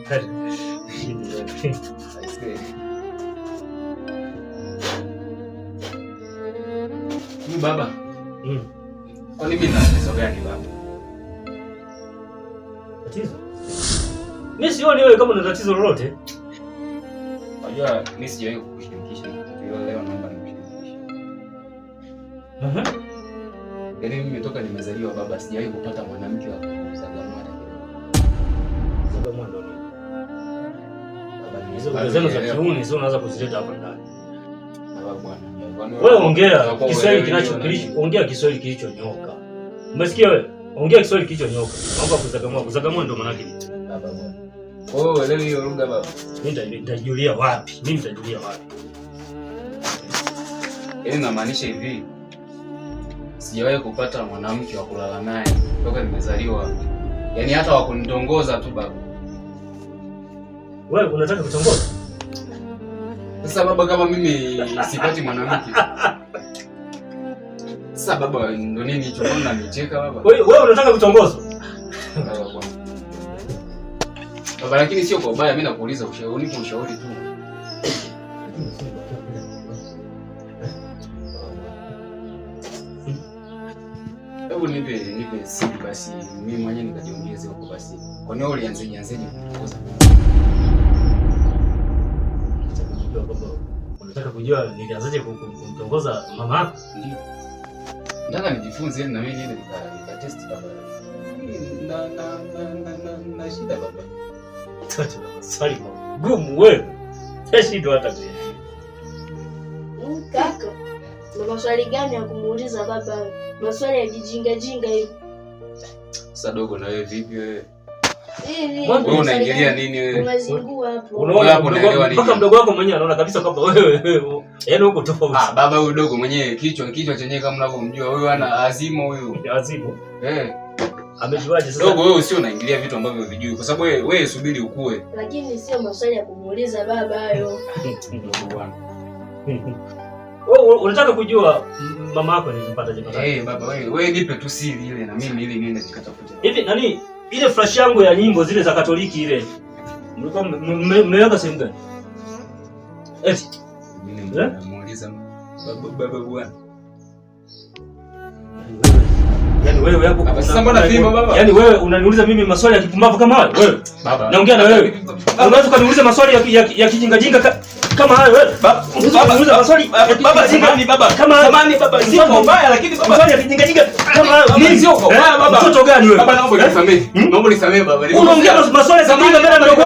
Ni baba. Kwa nini na tatizo gani baba? Tatizo? Mimi sioni wewe kama una tatizo lolote. Unajua mimi sijawahi kukushirikisha kitu leo, naomba nikushirikishe. Yaani mimi toka nimezaliwa baba sijawahi kupata mwanamke wa kuzagamua hata kidogo. Zagamua ndo nini? Baba hizo gazano za kiuni sio unaanza kuzileta hapa ndani. Baba bwana. Wewe ongea Kiswahili ongea Kiswahili kilichonyoka. Umesikia wewe? Ongea Kiswahili kilichonyoka. Naomba kuzagamua. Kuzagamua ndo maana yake. Baba bwana. Wewe uelewi hiyo lugha baba? Mimi nitajulia wapi? Mimi nitajulia wapi? Yaani namaanisha hivi. Sijawahi kupata mwanamke wa kulala naye toka nimezaliwa. Yaani hata wa kunitongoza tu baba. Wewe unataka kutongoza? Sasa baba, kama mimi sipati mwanamke. Sasa baba ndo nini hicho? Mbona unanicheka baba? Wewe unataka kutongozwa? Baba bwana. Baba, lakini sio kwa ubaya, mimi nakuuliza ushauri, nipo ushauri tu. Hebu nipe siri basi. Mimi mwenyewe nikajiongeze huko basi. Kwa nini ulianzeje kutongoza? Unataka kujua nilianzaje kumtongoza mama yako? Ndio. Nataka nijifunze ili na mimi niende nika test baba. Na shida baba. Tatu na maswali magumu wewe. Shida hata wewe. Kaka, na maswali gani ya kumuuliza baba? Maswali ya kijinga jinga hivi. Sasa dogo, na wewe vipi wewe? Wewe unaingilia nini wewe? Unazingua hapo. Unaona hapo unaelewa nini? Mpaka mdogo wako mwenyewe anaona kabisa kwamba wewe yaani uko tofauti. Baba huyu dogo mwenyewe kichwa chenyewe kama unavyomjua huyu ana azimu huyu. Azimu? Amejuaje sasa? Dogo wewe usio unaingilia vitu ambavyo huvijui kwa sababu wewe subiri ukue. Lakini sio maswali ya kumuuliza baba hayo. Bwana. Wewe unataka kujua mama yako nilimpataje pata? Baba wewe nipe tu siri ile na mimi ili niende nikatafute. Hivi nani ile flash yangu ya nyimbo zile za Katoliki ile. Mlikuwa mmeweka sehemu gani? Mimi namuuliza baba bwana. Yaani wewe hapo sasa mbona fimbo baba? Yaani wewe unaniuliza mimi maswali ya kipumbavu kama hayo? Wewe baba. Naongea na wewe. Unaweza kuniuliza maswali ya kijinga jinga kama hayo wewe? Baba, unauliza maswali baba jinga baba. Kama samani baba, sio mbaya lakini baba. Maswali ya kijinga jinga kama hayo. Mimi sio mbaya baba. Mtoto gani wewe? Baba naomba unisamehe. Naomba unisamehe baba. Unaongea maswali ya kijinga mbele ya